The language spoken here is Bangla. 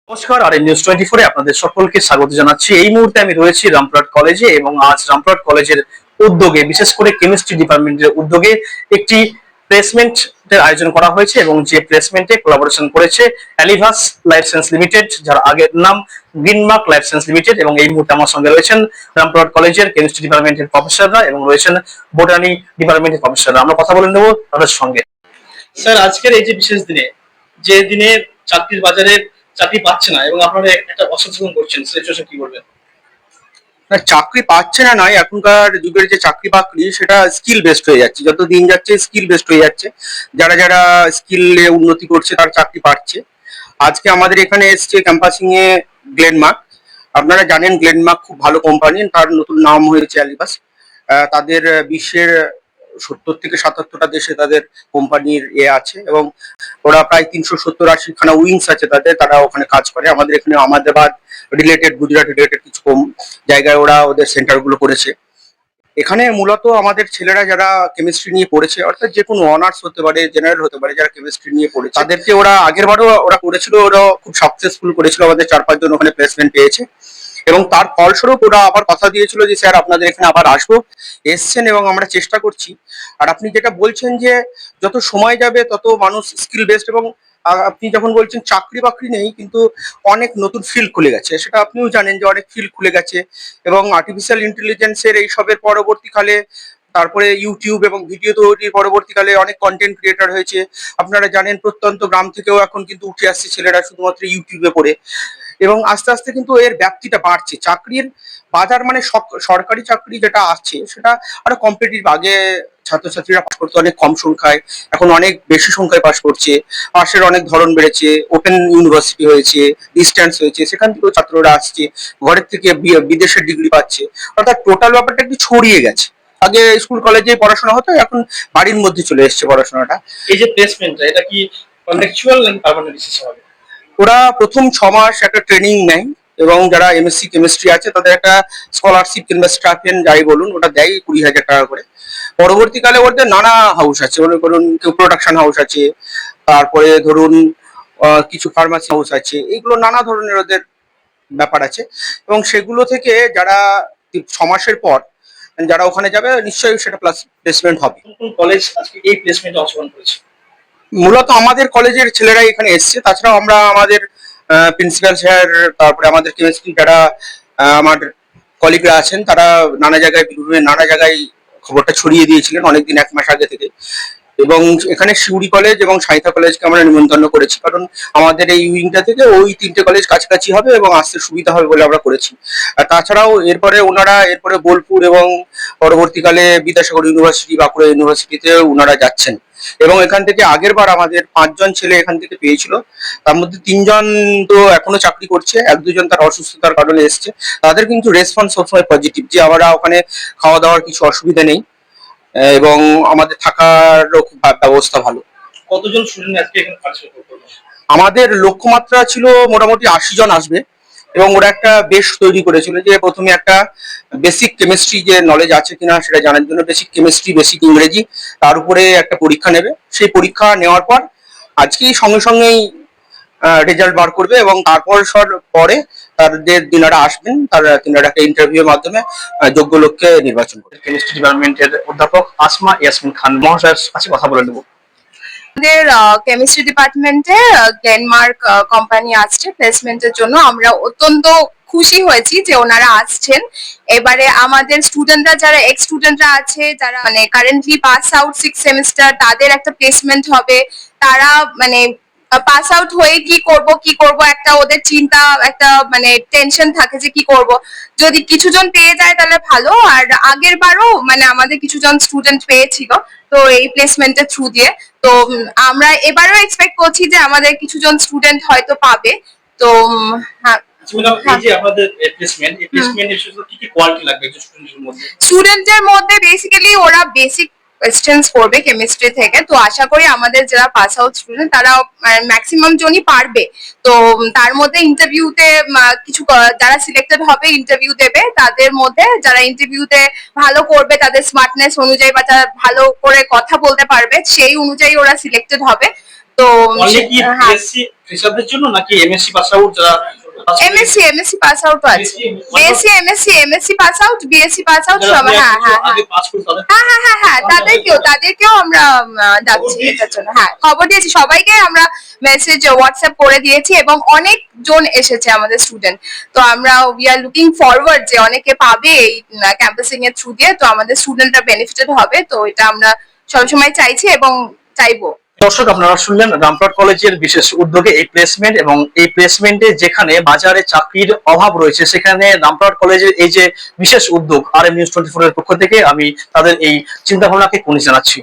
নমস্কার, আর নিউজ 24 এ আপনাদের সকলকে স্বাগত জানাচ্ছি। এই মুহূর্তে আমি রয়েছি রামপুরহাট কলেজে এবং আজ রামপুরহাট কলেজের উদ্যোগে, বিশেষ করে কেমিস্ট্রি ডিপার্টমেন্টের উদ্যোগে একটি প্লেসমেন্টের আয়োজন করা হয়েছে এবং যে প্লেসমেন্টে কোলাবোরেশন করেছে অ্যালিভাস লাইফ সায়েন্স লিমিটেড, যার আগের নাম গ্রিনমার্ক লাইফ সায়েন্স লিমিটেড। এবং এই মুহূর্তে আমার সঙ্গে রয়েছেন রামপুরহাট কলেজের কেমিস্ট্রি ডিপার্টমেন্টের প্রফেসররা এবং রয়েছেন বোটানি ডিপার্টমেন্টের প্রফেসররা। আমরা কথা বলে নেব তাদের সঙ্গে। স্যার, আজকের এই যে বিশেষ দিনে, যে দিনে চাকরির বাজারে চাকরি পাচ্ছে না এবং আপনারা একটা অসচেতন করছেন, সেটা কি বলবেন? না, চাকরি পাচ্ছে না নয়, এখনকার যুগের যে চাকরি বাকরি সেটা স্কিল বেসড হয়ে যাচ্ছে। যত দিন যাচ্ছে স্কিল বেসড হয়ে যাচ্ছে। যারা যারা স্কিলে উন্নতি করছে তারা চাকরি পাচ্ছে। আজকে আমাদের এখানে এসছে ক্যাম্পাসিং এ গ্লেনমার্ক। আপনারা জানেন গ্লেনমার্ক খুব ভালো কোম্পানি, তার নতুন নাম হয়েছে অ্যালিবাস। তাদের বিশ্বের 70 থেকে 77টা দেশে তাদের কোম্পানির আছে এবং ওরা প্রায় 370-80 খানা উইংস আছে তাদের, তারা ওখানে কাজ করে। আমাদের এখানে আহমেদাবাদ রিলেটেড, গুজরাট রিলেটেড কিছু কম জায়গায় ওরা ওদের সেন্টার গুলো করেছে। এখানে মূলত আমাদের ছেলেরা যারা কেমিস্ট্রি নিয়ে পড়েছে, অর্থাৎ যে কোনো অনার্স হতে পারে, জেনারেল হতে পারে, যারা কেমিস্ট্রি নিয়ে পড়েছে তাদেরকে ওরা আগের বারও ওরা করেছিল, ওরা খুব সাকসেসফুল করেছিল। আমাদের 4-5 জন ওখানে প্লেসমেন্ট পেয়েছে এবং তার ফলস্বরূপ ওরা আবার কথা দিয়েছিল যে স্যার আপনাদের এখানে আবার আসবো, এসছেন এবং আমরা চেষ্টা করছি। আর আপনি যেটা বলছেন যে যত সময় যাবে তত মানুষ স্কিল বেসড, এবং আপনি যখন বলছেন চাকরি বাকরি নেই, কিন্তু অনেক নতুন ফিল্ড খুলে গেছে, সেটা আপনিও জানেন যে অনেক ফিল্ড খুলে গেছে। এবং আর্টিফিশিয়াল ইন্টেলিজেন্সের এইসবের পরবর্তীকালে, তারপরে ইউটিউব এবং ভিডিও তৈরির পরবর্তীকালে অনেক কন্টেন্ট ক্রিয়েটার হয়েছে। আপনারা জানেন প্রত্যন্ত গ্রাম থেকেও এখন কিন্তু উঠে আসছে ছেলেরা শুধুমাত্র ইউটিউবে পড়ে, এবং আস্তে আস্তে কিন্তু এর ব্যাপ্তিটা বাড়ছে। চাকরির বাজার মানে সরকারি চাকরি যেটা আছে সেটা আরো কম্পিটিটিভ। আগে ছাত্রছাত্রীরা পাশ করতে অনেক কম সংখ্যায়, এখন অনেক বেশি সংখ্যায় পাশ করছে। পাশের অনেক ধরন বেড়েছে, ওপেন ইউনিভার্সিটি হয়েছে, ডিস্টেন্স হয়েছে, সেখান থেকেও ছাত্ররা আসছে, ঘরের থেকে বিদেশের ডিগ্রি পাচ্ছে। অর্থাৎ টোটাল ব্যাপারটা একটু ছড়িয়ে গেছে। আগে স্কুল কলেজে পড়াশোনা হতো, এখন বাড়ির মধ্যে চলে এসছে পড়াশোনাটা। এই যে প্লেসমেন্টটা, এটা কি কন্ট্রাকচুয়াল নাকি পার্মানেন্ট বেসিস হবে? ওরা প্রথম 6 মাস একটা ট্রেনিং নেয় এবং যারা এমএসসি কেমিস্ট্রি আছে তাদের একটা স্কলারশিপ কিংবা স্টাইপেন্ড যাই বলুন ওটা দেয় 20,000 টাকা করে। পরবর্তীকালে ওদের নানা হাউস আছে, মনে করুন কেউ প্রোডাকশন হাউস আছে, তারপরে ধরুন কিছু ফার্মাসি হাউস আছে, এইগুলো নানা ধরনের ওদের ব্যাপার আছে। এবং সেগুলো থেকে যারা 6 মাসের পর যারা ওখানে যাবে নিশ্চয়ই সেটা প্লেসমেন্ট হবে। কোন কলেজ আজকে এই প্লেসমেন্টে অংশগ্রহণ করেছে? মূলত আমাদের কলেজের ছেলেরা এখানে এসছে, তাছাড়াও আমরা আমাদের প্রিন্সিপাল স্যার, তারপরে আমাদের কেমিস্ট্রি যারা আমার কলিগরা আছেন, তারা নানা জায়গায় খবরটা ছড়িয়ে দিয়েছিলেন অনেকদিন, 1 মাস আগে থেকে। এবং এখানে শিউড়ি কলেজ এবং সাঁইথা কলেজকে আমরা নিমন্ত্রণ করেছি, কারণ আমাদের এই উইংটা থেকে ওই 3টে কলেজ কাছাকাছি হবে এবং আসতে সুবিধা হবে বলে আমরা করেছি। আর তাছাড়াও এরপরে বোলপুর এবং পরবর্তীকালে বিদ্যাসাগর ইউনিভার্সিটি, বাঁকুড়া ইউনিভার্সিটিতে ওনারা যাচ্ছেন। এবং এখান থেকে আগের বার আমাদের 5 জন ছেলে এখান থেকে পেয়েছিল, তার মধ্যে 3 জন তো এখনো চাকরি করছে, 1-2 জন তার অসুস্থতার কারণে এসছে। তাদের কিন্তু রেসপন্স সবসময় পজিটিভ, যে আমরা ওখানে খাওয়া দাওয়ার কিছু অসুবিধা নেই এবং আমাদের থাকারও খুব ব্যবস্থা ভালো। কতজন স্টুডেন্ট আজকে এখানে পার্টিসিপেট করবে? আমাদের লক্ষ্যমাত্রা ছিল মোটামুটি 80 জন আসবে, এবং ওরা একটা বেশ তৈরি করেছিল যে প্রথমে একটা বেসিক কেমিস্ট্রি যে নলেজ আছে কিনা সেটা জানার জন্য বেসিক কেমিস্ট্রি, বেসিক ইংরেজি, তার উপরে একটা পরীক্ষা নেবে। সেই পরীক্ষা নেওয়ার পর আজকেই সঙ্গেই রেজাল্ট বার করবে এবং তারপর পরে তাদের দিনারা আসবেন, তিনারা একটা ইন্টারভিউর মাধ্যমে যোগ্য লোককে নির্বাচন করবে। কেমিস্ট্রি ডিপার্টমেন্টের অধ্যাপক আসমা ইয়াসমিন খান মহাশয়ের কাছে কথা বলে নেব। আমাদের কেমিস্ট্রি ডিপার্টমেন্টে গ্লেনমার্ক কোম্পানি আসছে প্লেসমেন্টের জন্য। আমরা অত্যন্ত খুশি হয়েছি যে ওনারা আসছেন। এবারে আমাদের স্টুডেন্টরা, যারা এক্স স্টুডেন্টরা আছে, যারা মানে কারেন্টলি পাস আউট 6 সেমিস্টার, তাদের একটা প্লেসমেন্ট হবে। তারা মানে পাস আউট হয়ে কি করব একটা ওদের চিন্তা, একটা মানে টেনশন থাকে যে কি করব। যদি কিছুজন পেয়ে যায় তাহলে ভালো। আর আগের বারও মানে আমাদের কিছুজন স্টুডেন্ট পেয়েছিল তো এই প্লেসমেন্টের থ্রু দিয়ে। তো আমরা এবারও এক্সপেক্ট করছি যে আমাদের কিছুজন স্টুডেন্ট হয়তো পাবে। তো হ্যাঁ, এই যে আপনাদের প্লেসমেন্ট, এই প্লেসমেন্টের শুধু কি কি কোয়ালিটি লাগবে একজন স্টুডেন্টের মধ্যে বেসিক্যালি ওরা বেসিক কোয়েশ্চেন্স করবে কেমিস্ট্রি থেকে। তো আশা করি আমাদের যারা পাস আউট স্টুডেন্ট তারা ম্যাক্সিমাম জনই পারবে। তো তার মধ্যে ইন্টারভিউতে কিছু যারা সিলেক্টেড হবে ইন্টারভিউ দেবে, তাদের মধ্যে যারা ইন্টারভিউতে ভালো করবে তাদের স্মার্টনেস অনুযায়ী বা যারা ভালো করে কথা বলতে পারবে সেই অনুযায়ী ওরা সিলেক্টেড হবে। তো অনলি কি হ্যাঁ, বিএসসি ফ্রেশারদের জন্য নাকি এমএসসি পাস আউট যারা এমএসসি পাস আউট আছে, MSc pass out, BSc pass out যারা সব, হ্যাঁ হ্যাঁ আগে পাস করে তাদের হ্যাঁ তাদেরকেও আমরা ডাকছি এটার জন্য। হ্যাঁ, খবর দিয়েছি সবাইকে, আমরা মেসেজ হোয়াটসঅ্যাপ করে দিয়েছি এবং অনেক জন এসেছে আমাদের স্টুডেন্ট। তো আমরা উই আর লুকিং ফরওয়ার্ড যে অনেকে পাবে এই ক্যাম্পাসিং এর থ্রু দিয়ে, তো আমাদের স্টুডেন্টরা বেনিফিটেড হবে। তো এটা আমরা সবসময় চাইছি এবং চাইবো। দর্শক, আপনারা শুনলেন রামপুরহাট কলেজের বিশেষ উদ্যোগে এই প্লেসমেন্ট, এবং এই প্লেসমেন্টে যেখানে বাজারে চাকরির অভাব রয়েছে সেখানে রামপুরহাট কলেজের এই যে বিশেষ উদ্যোগ, RM News 24 এর পক্ষ থেকে আমি তাদের এই চিন্তা ভাবনাকে কুর্নিশ জানাচ্ছি।